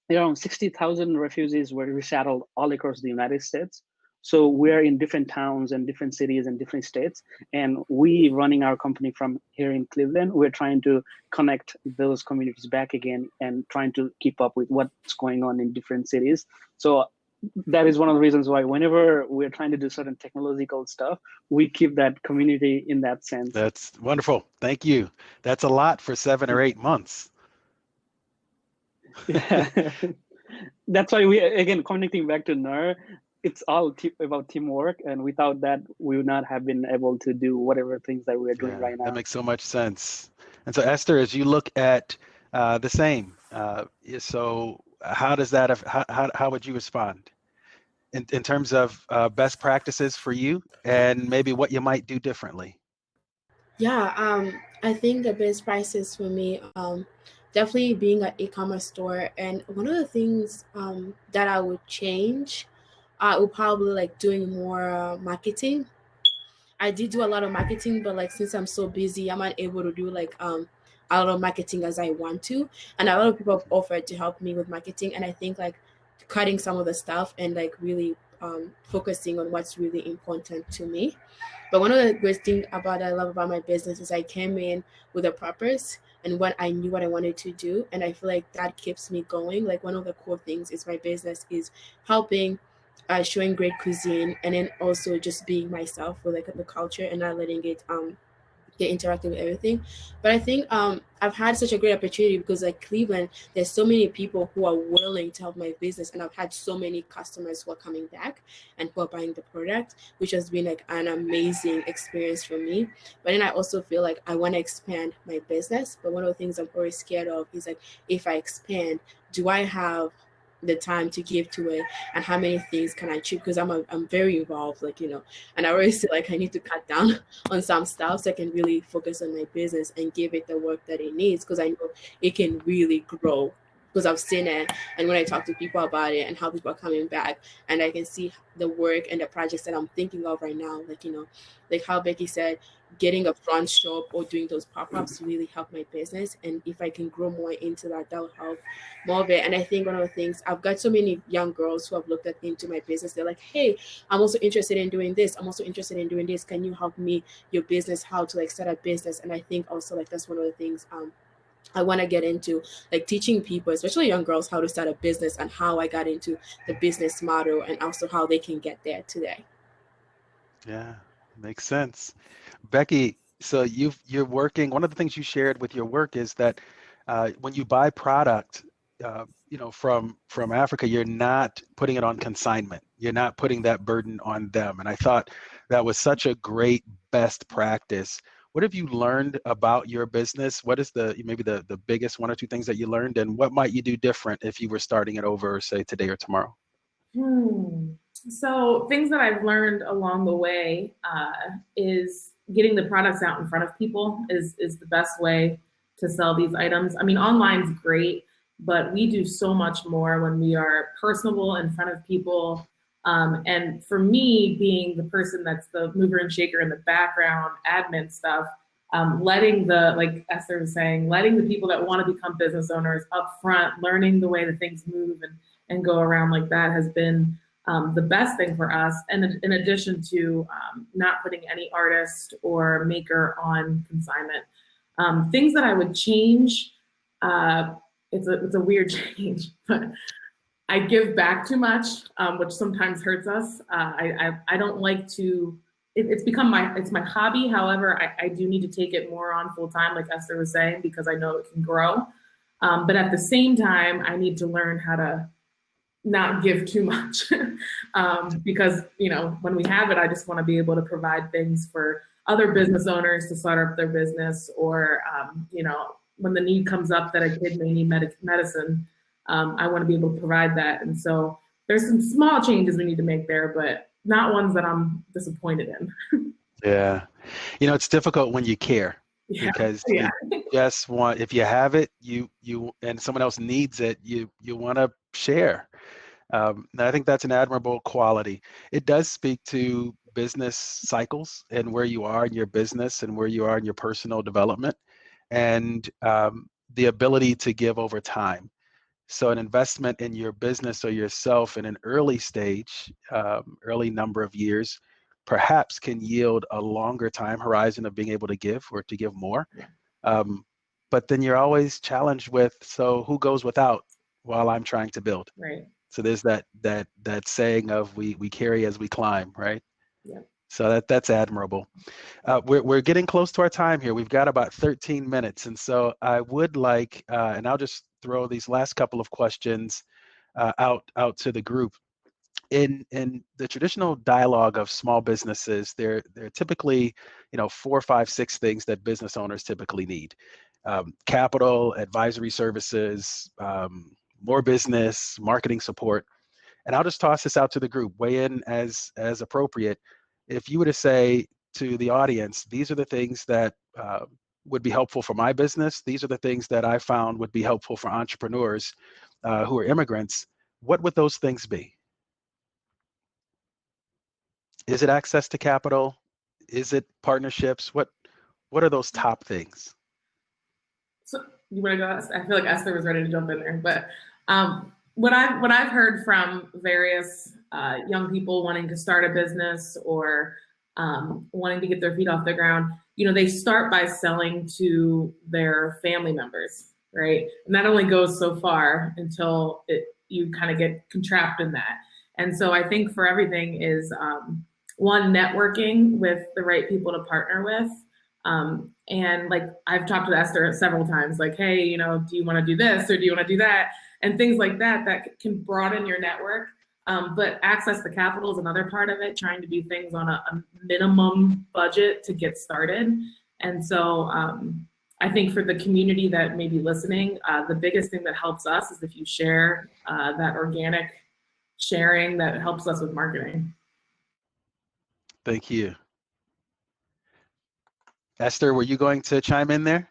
around 60,000 refugees were resettled all across the United States. So we're in different towns and different cities and different states. And we running our company from here in Cleveland, we're trying to connect those communities back again and trying to keep up with what's going on in different cities. So that is one of the reasons why whenever we're trying to do certain technological stuff, we keep that community in that sense. That's wonderful. Thank you. That's a lot for 7 or 8 months. Yeah. That's why we, again, connecting back to NER, it's all about teamwork, and without that we would not have been able to do whatever things that we're doing right now. That makes so much sense. And so Esther, as you look at the same, so how does that, how would you respond in terms of best practices for you and maybe what you might do differently? Yeah, I think the best prices for me, definitely being an e-commerce store. And one of the things that I would change, I would probably like doing more marketing. I did do a lot of marketing, but like since I'm so busy, I'm not able to do like a lot of marketing as I want to. And a lot of people have offered to help me with marketing, and I think like cutting some of the stuff and like really focusing on what's really important to me. But one of the great things about I love about my business is I came in with a purpose and what I knew what I wanted to do, and I feel like that keeps me going. Like one of the cool things is my business is helping, showing great cuisine, and then also just being myself with like the culture and not letting it get interactive with everything. But I think I've had such a great opportunity because like Cleveland, there's so many people who are willing to help my business, and I've had so many customers who are coming back and who are buying the product, which has been like an amazing experience for me. But then I also feel like I want to expand my business, but one of the things I'm always scared of is like, if I expand, do I have the time to give to it, and how many things can I choose? Because I'm very involved, like, and I always feel like I need to cut down on some stuff so I can really focus on my business and give it the work that it needs, because I know it can really grow because I've seen it. And when I talk to people about it and how people are coming back, and I can see the work and the projects that I'm thinking of right now, like, like how Becky said, getting a front shop or doing those pop-ups really help my business. And if I can grow more into that, that'll help more of it. And I think one of the things, I've got so many young girls who have looked into my business. They're like, hey, I'm also interested in doing this. I'm also interested in doing this. Can you help me, your business, how to like start a business? And I think also like that's one of the things I want to get into, like teaching people, especially young girls, how to start a business and how I got into the business model and also how they can get there today. Yeah, makes sense. Becky, so you're working, one of the things you shared with your work is that when you buy product, from Africa, you're not putting it on consignment. You're not putting that burden on them. And I thought that was such a great best practice. What have you learned about your business? What is maybe the biggest one or two things that you learned, and what might you do different if you were starting it over, say today or tomorrow? So things that I've learned along the way is getting the products out in front of people is the best way to sell these items. I mean, online's great, but we do so much more when we are personable in front of people. And for me, being the person that's the mover and shaker in the background, admin stuff, letting like Esther was saying, letting the people that want to become business owners up front, learning the way that things move and go around like that has been the best thing for us. And in addition to not putting any artist or maker on consignment. Things that I would change, it's a weird change, but I give back too much, which sometimes hurts us. I don't like to, it's become my hobby. However, I do need to take it more on full time, like Esther was saying, because I know it can grow. But at the same time, I need to learn how to not give too much because, when we have it, I just want to be able to provide things for other business owners to start up their business, or, when the need comes up that a kid may need medicine, I want to be able to provide that. And so there's some small changes we need to make there, but not ones that I'm disappointed in. Yeah. It's difficult when you care. Yeah. Because Yeah. you just want, if you have it, you and someone else needs it, you want to share. And I think that's an admirable quality. It does speak to business cycles and where you are in your business and where you are in your personal development, and the ability to give over time. So an investment in your business or yourself in an early stage, early number of years, perhaps can yield a longer time horizon of being able to give or to give more. But then you're always challenged with, so who goes without while I'm trying to build? Right. So there's that saying of we carry as we climb, right? Yeah. So that's admirable. We're getting close to our time here. We've got about 13 minutes. And so I would like, and I'll just throw these last couple of questions out to the group. In the traditional dialogue of small businesses, there are typically, 4, 5, 6 things that business owners typically need. Capital, advisory services, more business, marketing support. And I'll just toss this out to the group, weigh in as appropriate. If you were to say to the audience, these are the things that would be helpful for my business, these are the things that I found would be helpful for entrepreneurs who are immigrants, what would those things be? Is it access to capital? Is it partnerships? What are those top things? So you want to go? I feel like Esther was ready to jump in there, but what I've heard from various young people wanting to start a business or wanting to get their feet off the ground, they start by selling to their family members, right? And that only goes so far until you kind of get trapped in that. And so I think for everything is one, networking with the right people to partner with. And like I've talked to Esther several times, like, hey, do you want to do this or do you want to do that? And things like that can broaden your network. But access to capital is another part of it, trying to do things on a minimum budget to get started. And so I think for the community that may be listening, the biggest thing that helps us is if you share that organic sharing that helps us with marketing. Thank you. Esther, were you going to chime in there?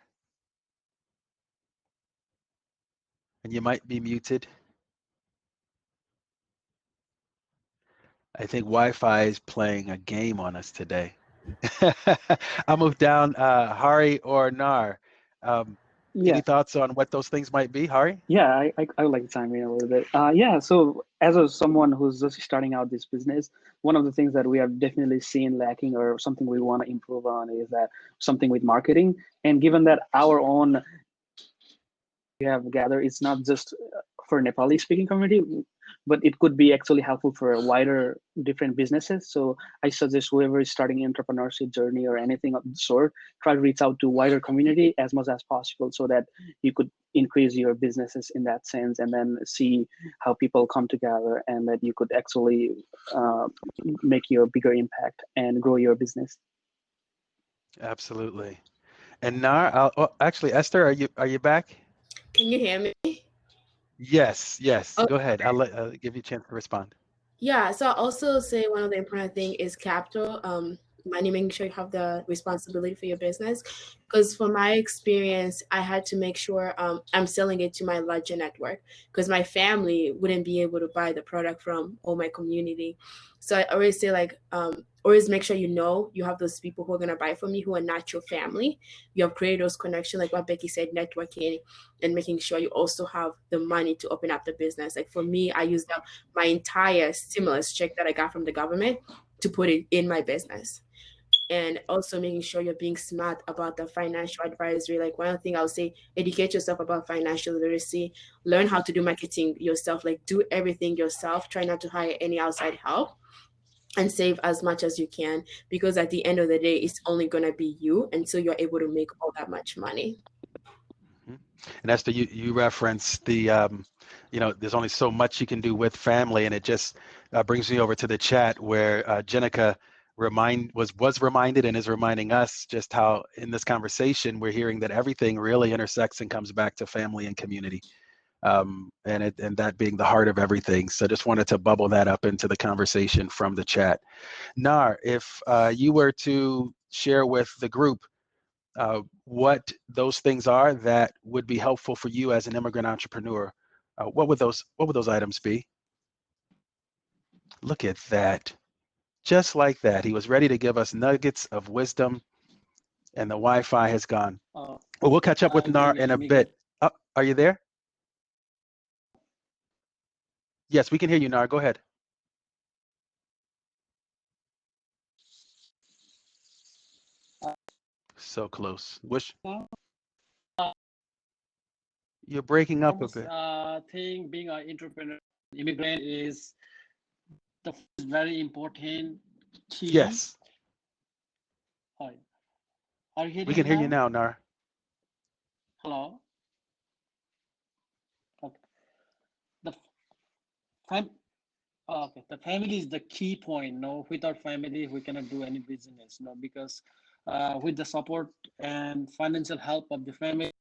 and you might be muted. I think Wi-Fi is playing a game on us today. I'll move down, Hari or Nar. Any Yeah. thoughts on what those things might be, Hari? Yeah, I would like to chime in a little bit. Yeah, so someone who's just starting out this business, one of the things that we have definitely seen lacking or something we want to improve on is that something with marketing. And given that our own we have gathered, it's not just for Nepali speaking community, but it could be actually helpful for a wider different businesses. So I suggest whoever is starting entrepreneurship journey or anything of the sort, try to reach out to wider community as much as possible so that you could increase your businesses in that sense, and then see how people come together and that you could actually make your bigger impact and grow your business. Absolutely. And Nar, actually, Esther, are you back? Can you hear me? Yes, yes. Oh, Go ahead. I'll give you a chance to respond. yeah. So I also say one of the important thing is capital. Money, making sure you have the responsibility for your business. Because from my experience, I had to make sure I'm selling it to my larger network because my family wouldn't be able to buy the product from all my community. So I always say like always make sure you have those people who are gonna buy from you who are not your family. You have created those connections, like what Becky said, networking and making sure you also have the money to open up the business. Like for me, I used up my entire stimulus check that I got from the government to put it in my business. And also making sure you're being smart about the financial advisory. Like one thing I'll say, educate yourself about financial literacy, learn how to do marketing yourself, like do everything yourself, try not to hire any outside help, and save as much as you can, because at the end of the day, it's only going to be you until you're able to make all that much money. And Esther, you referenced the, there's only so much you can do with family, and it just brings me over to the chat where Jenica was reminded and is reminding us just how in this conversation we're hearing that everything really intersects and comes back to family and community, and that being the heart of everything. So just wanted to bubble that up into the conversation from the chat. Nar, if you were to share with the group what those things are that would be helpful for you as an immigrant entrepreneur, what would those items be? Look at that. Just like that. He was ready to give us nuggets of wisdom, and the Wi-Fi has gone. Well, we'll catch up with Nar in a bit. Are you there? Yes, we can hear you, Nar. Go ahead. So close. You're breaking up a bit. Think being an entrepreneur, immigrant is very important. Yes. Hi. Are you hearing We can hear you now, Nar. Hello. Okay. The family is the key point. No, without family, we cannot do any business. No, because with the support and financial help of the family,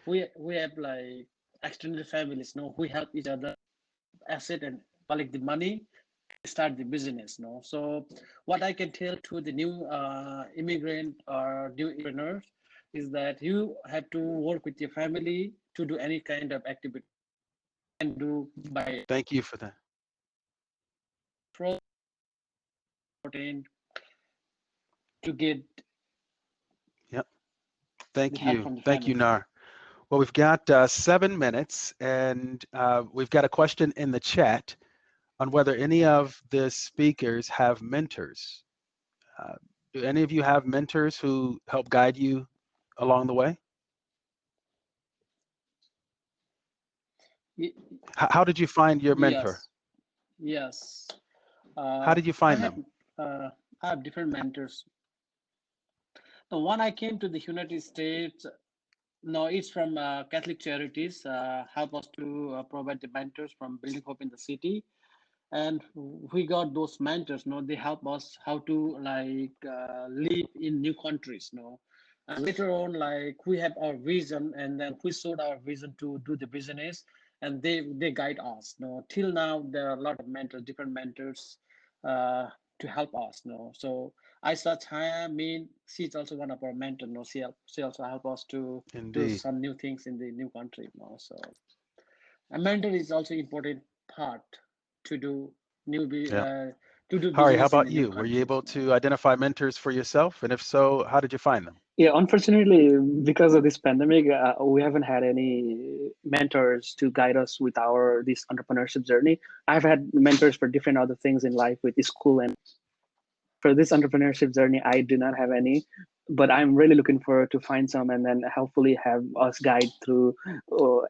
we have like extended families. No, we help each other, asset and collect the money, start the business. No, so what I can tell to the new immigrant or new entrepreneurs is that you have to work with your family to do any kind of activity and do by. Thank you for that. To get. Yep. Thank you, Nar. Well, we've got 7 minutes, and we've got a question in the chat on whether any of the speakers have mentors. Do any of you have mentors who help guide you along the way? How did you find your mentor? Yes. How did you find them? I have different mentors. The one I came to the United States, no, it's from Catholic Charities, help us to provide the mentors from Building Hope in the City. And we got those mentors, they help us how to live in new countries, And later on, we have our vision, and then we showed our vision to do the business, and they guide us. Till now, there are a lot of mentors, different mentors, to help us. So I saw Chaya. She's also one of our mentors. She also help us to do Indeed. some new things in the new country. So a mentor is also important part to do Yeah. to do Hari, how business in about the new you? Were you countries. able to identify mentors for yourself? And if so, how did you find them? Yeah, unfortunately, because of this pandemic, we haven't had any mentors to guide us with our this entrepreneurship journey. I've had mentors for different other things in life with school, and for this entrepreneurship journey, I do not have any. But I'm really looking forward to find some, and then hopefully have us guide through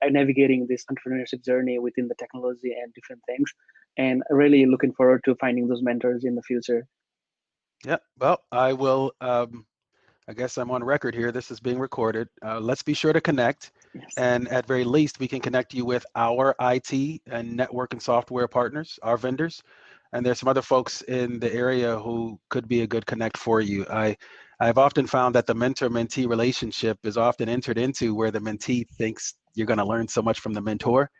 navigating this entrepreneurship journey within the technology and different things. And really looking forward to finding those mentors in the future. Yeah, well, I will. I guess I'm on record here. This is being recorded. Let's be sure to connect. Yes. And at very least, we can connect you with our IT and network and software partners, our vendors. And there's some other folks in the area who could be a good connect for you. I've often found that the mentor-mentee relationship is often entered into where the mentee thinks you're going to learn so much from the mentor.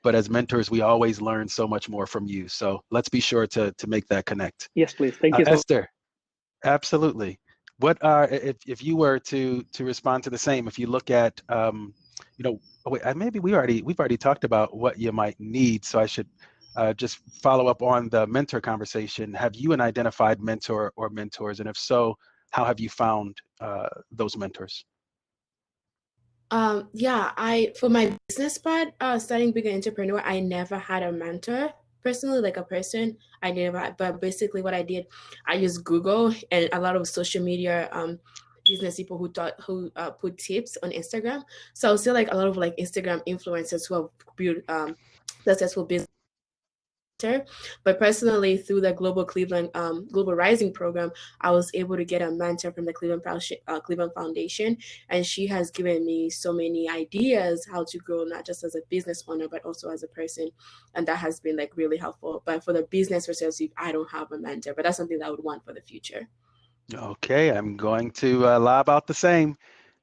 But as mentors, we always learn so much more from you. So let's be sure to make that connect. Yes, please. Thank you so much. Esther, absolutely. What are, if you were to respond to the same, if you look at, wait, maybe we've already talked about what you might need. So I should just follow up on the mentor conversation. Have you an identified mentor or mentors? And if so, how have you found those mentors? Yeah, for my business part, starting being an entrepreneur, I never had a mentor personally, like a person. I never, but basically what I did, I used Google and a lot of social media business people who put tips on Instagram. So I would say like a lot of like Instagram influencers who have built successful business. But personally, through the Global Rising program, I was able to get a mentor from the Cleveland Foundation, and she has given me so many ideas how to grow, not just as a business owner, but also as a person, and that has been like really helpful. But for the business perspective, I don't have a mentor, but that's something that I would want for the future. Okay, I'm going to lob out the same.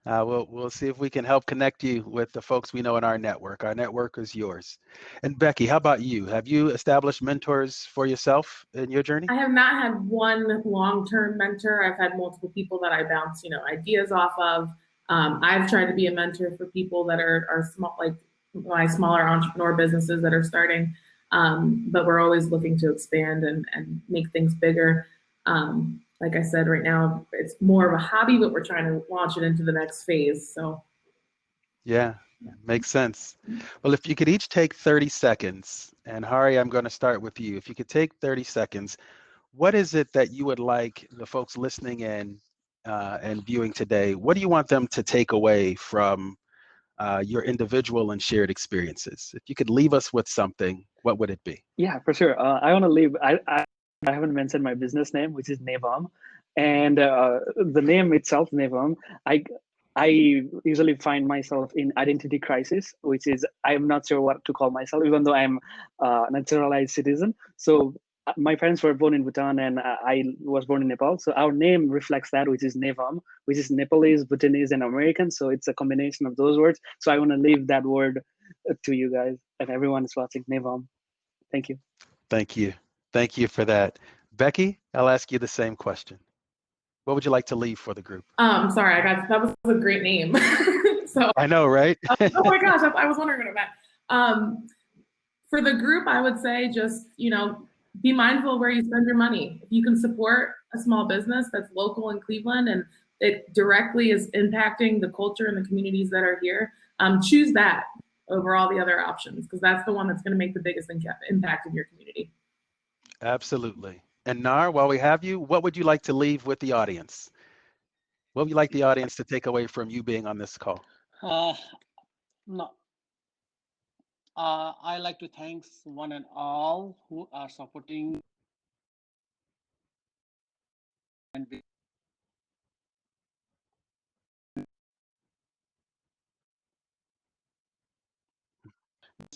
We'll see if we can help connect you with the folks we know in our network. Our network is yours. And Becky, how about you? Have you established mentors for yourself in your journey? I have not had one long-term mentor. I've had multiple people that I bounce, ideas off of. I've tried to be a mentor for people that are small, like my smaller entrepreneur businesses that are starting. But we're always looking to expand and make things bigger. Like I said, right now it's more of a hobby, but we're trying to launch it into the next phase. So. Yeah, makes sense. Well, if you could each take 30 seconds, and Hari, I'm going to start with you. If you could take 30 seconds, what is it that you would like the folks listening in and viewing today? What do you want them to take away from your individual and shared experiences? If you could leave us with something, what would it be? Yeah, for sure. I want to leave. I haven't mentioned my business name, which is Nebham, and the name itself, Nebham. I usually find myself in identity crisis, which is I'm not sure what to call myself, even though I'm a naturalized citizen. So my parents were born in Bhutan, and I was born in Nepal. So our name reflects that, which is Nebham, which is Nepalese, Bhutanese, and American. So it's a combination of those words. So I want to leave that word to you guys and everyone is watching. Nebham. Thank you. Thank you. Thank you for that. Becky, I'll ask you the same question. What would you like to leave for the group? Sorry, that was a great name. So I know, right? oh my gosh, I was wondering what it meant. For the group, I would say just, be mindful of where you spend your money. If you can support a small business that's local in Cleveland and it directly is impacting the culture and the communities that are here, choose that over all the other options, because that's the one that's going to make the biggest impact in your community. Absolutely. And Nar, while we have you, what would you like to leave with the audience? What would you like the audience to take away from you being on this call? No. I like to thank one and all who are supporting. And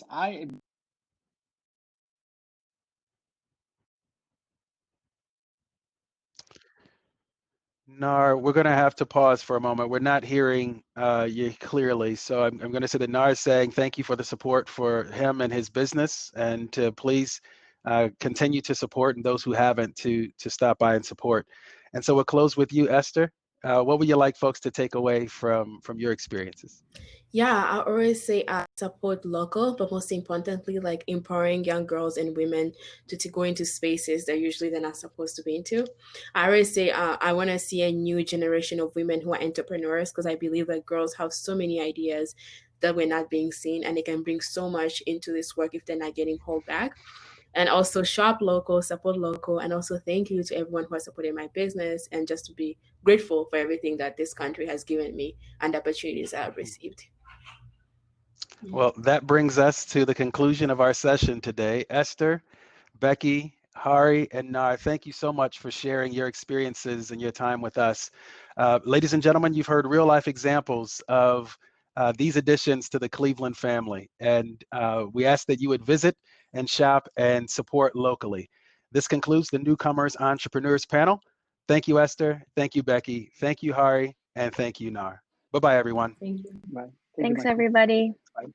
I Nar, we're going to have to pause for a moment. We're not hearing you clearly. So I'm going to say that Nar is saying thank you for the support for him and his business, and to please continue to support, and those who haven't to stop by and support. And so we'll close with you, Esther. What would you like folks to take away from your experiences? Yeah, I always say support local, but most importantly, like empowering young girls and women to go into spaces that usually they're not supposed to be into. I always say I want to see a new generation of women who are entrepreneurs, because I believe that girls have so many ideas that we're not being seen, and they can bring so much into this work if they're not getting pulled back. And also shop local, support local, and also thank you to everyone who has supported my business, and just to be grateful for everything that this country has given me and the opportunities I've received. Well, that brings us to the conclusion of our session today. Esther, Becky, Hari, and Nar, thank you so much for sharing your experiences and your time with us. Ladies and gentlemen, you've heard real life examples of these additions to the Cleveland family, and we ask that you would visit and shop and support locally. This concludes the Newcomers Entrepreneurs panel. Thank you, Esther. Thank you, Becky. Thank you, Hari, and thank you, Nar. Bye-bye, everyone. Thank you. Bye. Thanks, Michael. everybody. Bye.